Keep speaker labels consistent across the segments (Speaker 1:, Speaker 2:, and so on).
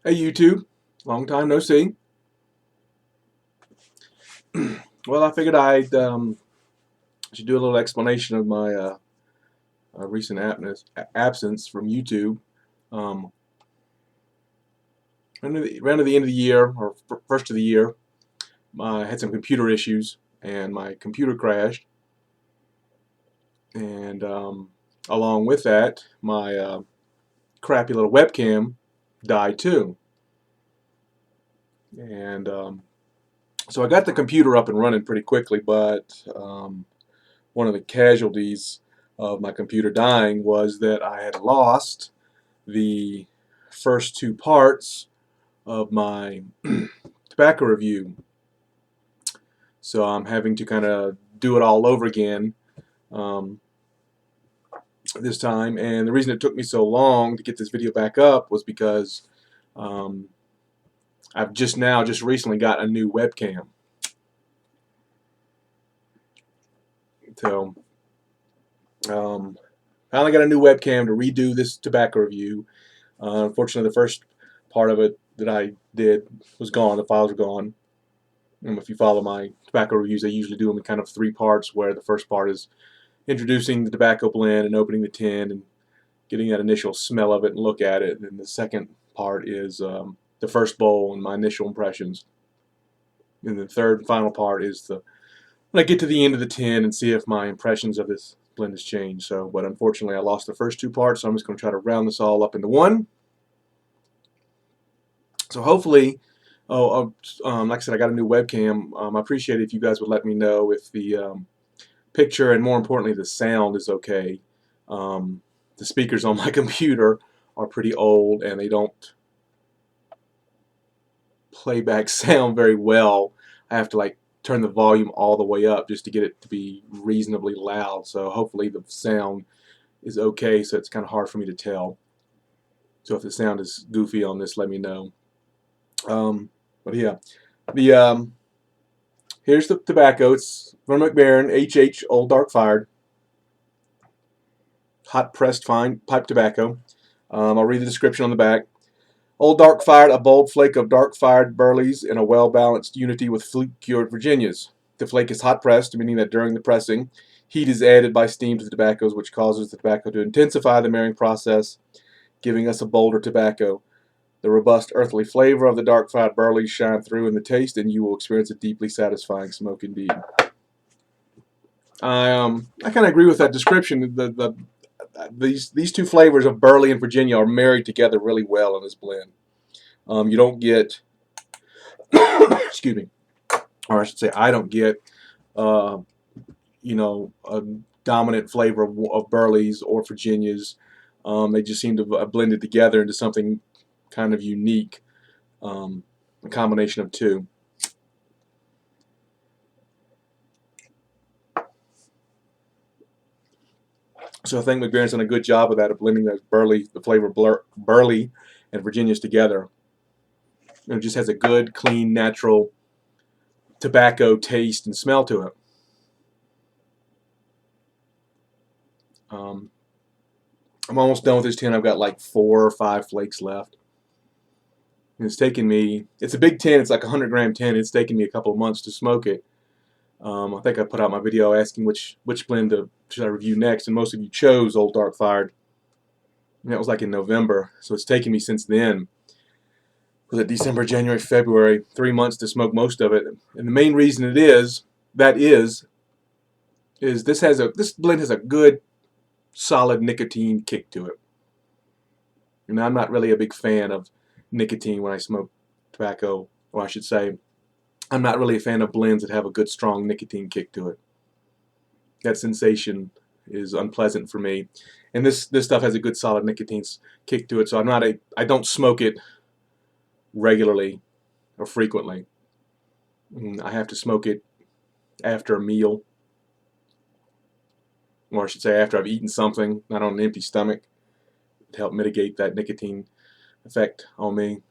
Speaker 1: Hey YouTube, long time no see. Well, I figured I should do a little explanation of my recent absence from YouTube. Um, around to the end of the year, or first of the year, I had some computer issues, and my computer crashed. And along with that, my crappy little webcam died too. And so I got the computer up and running pretty quickly, but one of the casualties of my computer dying was that I had lost the first two parts of my tobacco review. So I'm having to kind of do it all over again um, this time. And the reason it took me so long to get this video back up was because um, I've just recently got a new webcam. So finally got a new webcam to redo this tobacco review. Unfortunately, the first part of it that I did was gone. The files are gone. If you follow my tobacco reviews, I usually do them in kind of three parts, where the first part is introducing the tobacco blend and opening the tin and getting that initial smell of it and look at it. And then the second part is the first bowl and my initial impressions. And the third and final part is when I get to the end of the tin and see if my impressions of this blend has changed. So, but unfortunately, I lost the first two parts, so I'm just going to try to round this all up into one. So hopefully, like I said, I got a new webcam. I appreciate it if you guys would let me know if the picture and, more importantly, the sound is okay. The speakers on my computer are pretty old and they don't play back sound very well. I have to like turn the volume all the way up just to get it to be reasonably loud. So hopefully the sound is okay, so it's kind of hard for me to tell. So if the sound is goofy on this, let me know. But yeah, the here's the tobacco. It's from MacBaren HH Old Dark Fired, hot pressed fine pipe tobacco. I'll read the description on the back. Old Dark Fired, a bold flake of dark fired burleys in a well balanced unity with flake cured Virginias. The flake is hot pressed, meaning that during the pressing, heat is added by steam to the tobaccos, which causes the tobacco to intensify the marrying process, giving us a bolder tobacco. The robust earthly flavor of the dark fired burleys shine through in the taste, and you will experience a deeply satisfying smoke indeed. I kind of agree with that description. These two flavors of burley and Virginia are married together really well in this blend. You don't get, excuse me, or I should say, I don't get, uh, a dominant flavor of burleys or Virginias. They just seem to have blended together into something kind of unique, a combination of two. So I think MacBaren's done a good job of that, of blending the flavor burley and Virginias together. It just has a good, clean, natural tobacco taste and smell to it. I'm almost done with this tin. I've got like 4 or 5 flakes left. And it's a big tin, it's like a 100-gram tin. It's taken me a couple of months to smoke it. I think I put out my video asking which blend should I review next, and most of you chose Old Dark Fired. And that was like in November, so it's taken me since then. Was it December, January, February, 3 months to smoke most of it. And the main reason is this blend has a good, solid nicotine kick to it. And I'm not really a big fan of nicotine when I smoke tobacco, or I should say, I'm not really a fan of blends that have a good, strong nicotine kick to it. That sensation is unpleasant for me. And this stuff has a good, solid nicotine kick to it, so I don't smoke it regularly or frequently. I have to smoke it after a meal, or I should say after I've eaten something, not on an empty stomach, to help mitigate that nicotine effect on me.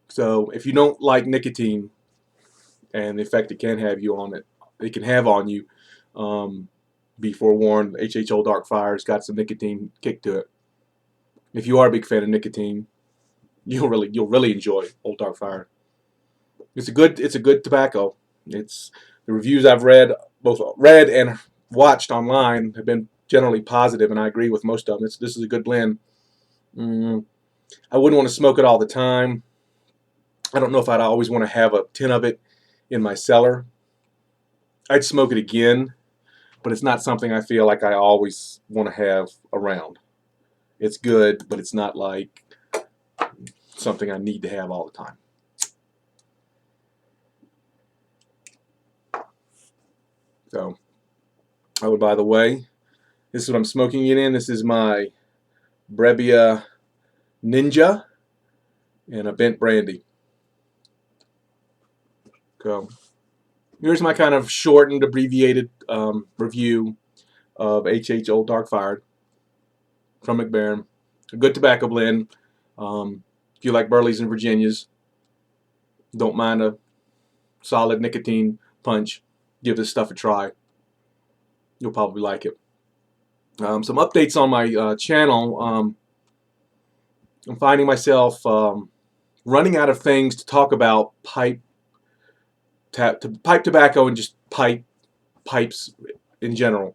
Speaker 1: So if you don't like nicotine and the effect it can have on you, be forewarned. HH Old Dark Fire's got some nicotine kick to it. If you are a big fan of nicotine, you'll really enjoy Old Dark Fire. It's a good tobacco. It's the reviews I've read, both read and watched online, have been generally positive, and I agree with most of them. This is a good blend. Mm, I wouldn't want to smoke it all the time. I don't know if I'd always want to have a tin of it in my cellar. I'd smoke it again, but it's not something I feel like I always want to have around. It's good, but it's not like something I need to have all the time. So, oh, by the way, this is what I'm smoking it in. This is my Brebbia Ninja and a bent brandy. So, here's my kind of shortened, abbreviated review of HH Old Dark Fire from MacBaren. A good tobacco blend. If you like Burleys and Virginias, don't mind a solid nicotine punch, give this stuff a try. You'll probably like it. Some updates on my channel. I'm finding myself running out of things to talk about pipe tobacco and just pipes in general.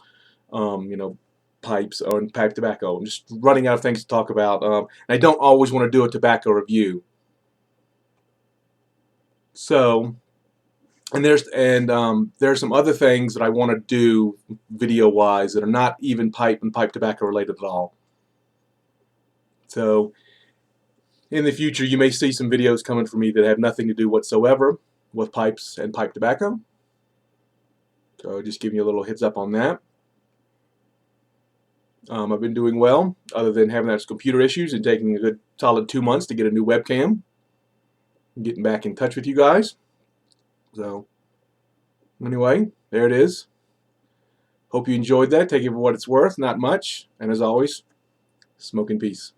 Speaker 1: You know, pipes and pipe tobacco. I'm just running out of things to talk about. And I don't always want to do a tobacco review. So, and there's some other things that I want to do video-wise that are not even pipe and pipe tobacco related at all. So, in the future, you may see some videos coming from me that have nothing to do whatsoever with pipes and pipe tobacco. So, just giving you a little heads up on that. I've been doing well, other than having those computer issues and taking a good solid 2 months to get a new webcam. I'm getting back in touch with you guys. So, anyway, there it is. Hope you enjoyed that. Take it for what it's worth, not much. And as always, smoke in peace.